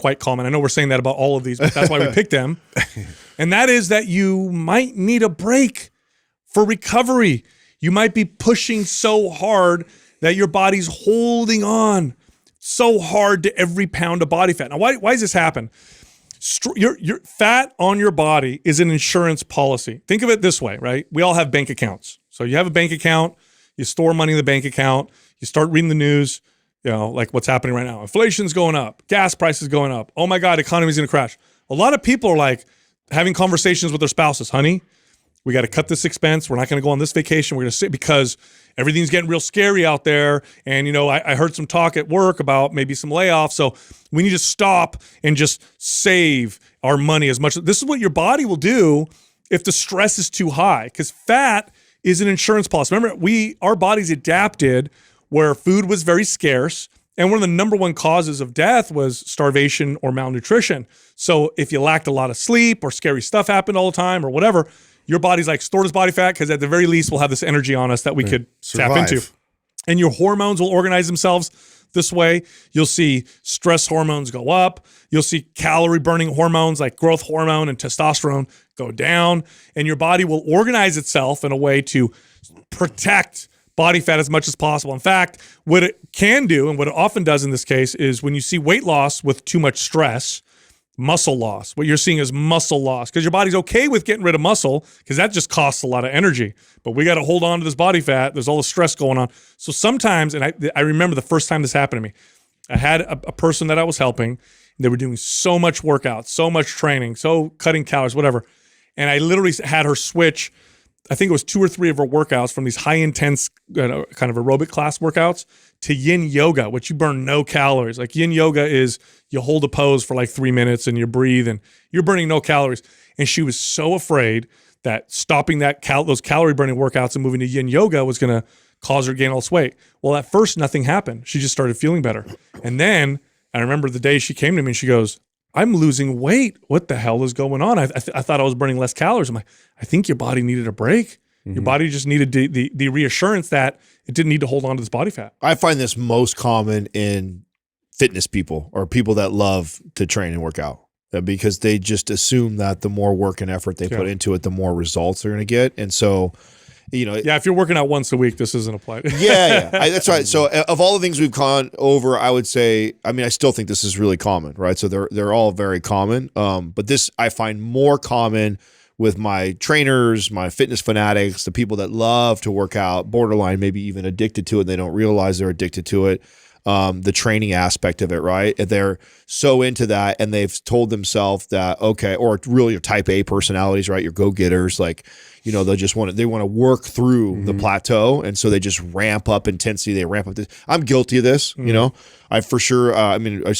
quite common. I know we're saying that about all of these, but that's why we picked them. And that is that you might need a break for recovery. You might be pushing so hard that your body's holding on so hard to every pound of body fat. Now, why does this happen? Your fat on your body is an insurance policy. Think of it this way, right? We all have bank accounts. So you have a bank account, you store money in the bank account, you start reading the news, you know, like what's happening right now. Inflation's going up, gas prices going up. Oh my God, economy's gonna crash. A lot of people are like having conversations with their spouses. Honey, we got to cut this expense. We're not going to go on this vacation. We're going to sit because everything's getting real scary out there. And, you know, I heard some talk at work about maybe some layoffs. So we need to stop and just save our money as much. This is what your body will do if the stress is too high, because fat is an insurance policy. Remember, our bodies adapted where food was very scarce. And one of the number one causes of death was starvation or malnutrition. So if you lacked a lot of sleep or scary stuff happened all the time or whatever, your body's like, store this body fat because at the very least we'll have this energy on us that we could tap into. And your hormones will organize themselves this way. You'll see stress hormones go up. You'll see calorie burning hormones like growth hormone and testosterone go down. And your body will organize itself in a way to protect body fat as much as possible. In fact, what it can do, and what it often does in this case, is when you see weight loss with too much stress, muscle loss. What you're seeing is muscle loss because your body's okay with getting rid of muscle because that just costs a lot of energy. But we got to hold on to this body fat. There's all the stress going on. So sometimes, and I remember the first time this happened to me, I had a person that I was helping. They were doing so much workout, so much training, so cutting calories, whatever. And I literally had her switch, I think it was 2 or 3 of her workouts from these high intense kind of aerobic class workouts to yin yoga, which you burn no calories. Like yin yoga is you hold a pose for like 3 minutes and you breathe and you're burning no calories. And she was so afraid that stopping those calorie burning workouts and moving to yin yoga was going to cause her to gain all this weight. Well, at first nothing happened. She just started feeling better. And then I remember the day she came to me and she goes, I'm losing weight. What the hell is going on? I thought I was burning less calories. I'm like, I think your body needed a break. Your body just needed the reassurance that it didn't need to hold on to this body fat. I find this most common in fitness people or people that love to train and work out because they just assume that the more work and effort they put into it, the more results they're going to get. And so, you know. Yeah, if you're working out once a week, this isn't applied. That's right. So of all the things we've gone over, I would say, I mean, I still think this is really common, right? So they're all very common. But this I find more common with my trainers, my fitness fanatics, the people that love to work out, borderline, maybe even addicted to it. And they don't realize they're addicted to it. The training aspect of it, right? They're so into that and they've told themselves that, okay, or really your type A personalities, right? Your go-getters, like, you know, they want to work through the plateau. And so they just ramp up intensity. They ramp up this. I'm guilty of this, you know, I for sure.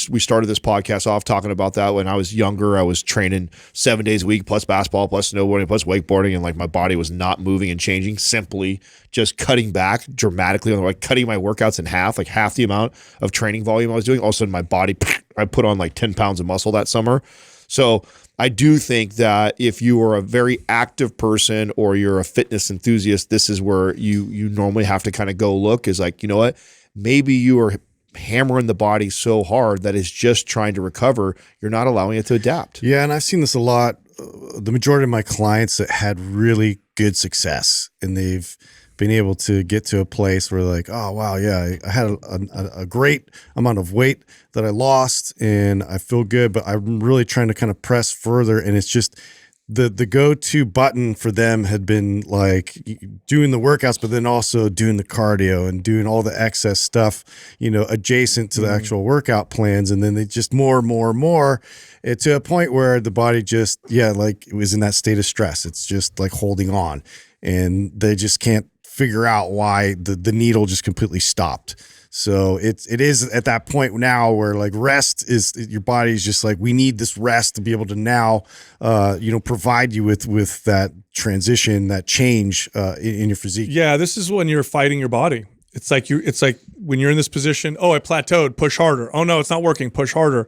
We started this podcast off talking about that when I was younger. I was training 7 days a week, plus basketball, plus snowboarding, plus wakeboarding. And like my body was not moving and changing, simply just cutting back dramatically, like cutting my workouts in half, like half the amount of training volume I was doing. All of a sudden my body, I put on like 10 pounds of muscle that summer. So I do think that if you are a very active person or you're a fitness enthusiast, this is where you normally have to kind of go look is like, you know what, maybe you are hammering the body so hard that it's just trying to recover. You're not allowing it to adapt. Yeah. And I've seen this a lot. The majority of my clients that had really good success and they've been able to get to a place where like, oh, wow, yeah, I had a great amount of weight that I lost and I feel good, but I'm really trying to kind of press further. And it's just the go-to button for them had been like doing the workouts, but then also doing the cardio and doing all the excess stuff, you know, adjacent to the actual workout plans. And then they just more to a point where the body just, like it was in that state of stress. It's just like holding on and they just can't figure out why the needle just completely stopped. So it is at that point now where like rest is your body's just like, we need this rest to be able to now, provide you with that transition, that change in your physique. Yeah. This is when you're fighting your body. It's like when you're in this position, oh, I plateaued, push harder. Oh no, it's not working, push harder.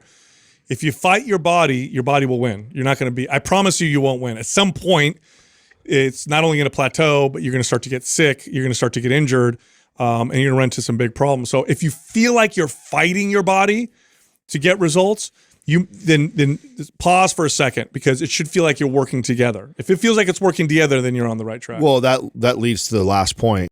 If you fight your body will win. You're not going to be, I promise you won't win. At some point, it's not only going to plateau, but you're going to start to get sick. You're going to start to get injured, and you're going to run into some big problems. So if you feel like you're fighting your body to get results, then pause for a second, because it should feel like you're working together. If it feels like it's working together, then you're on the right track. Well, that leads to the last point.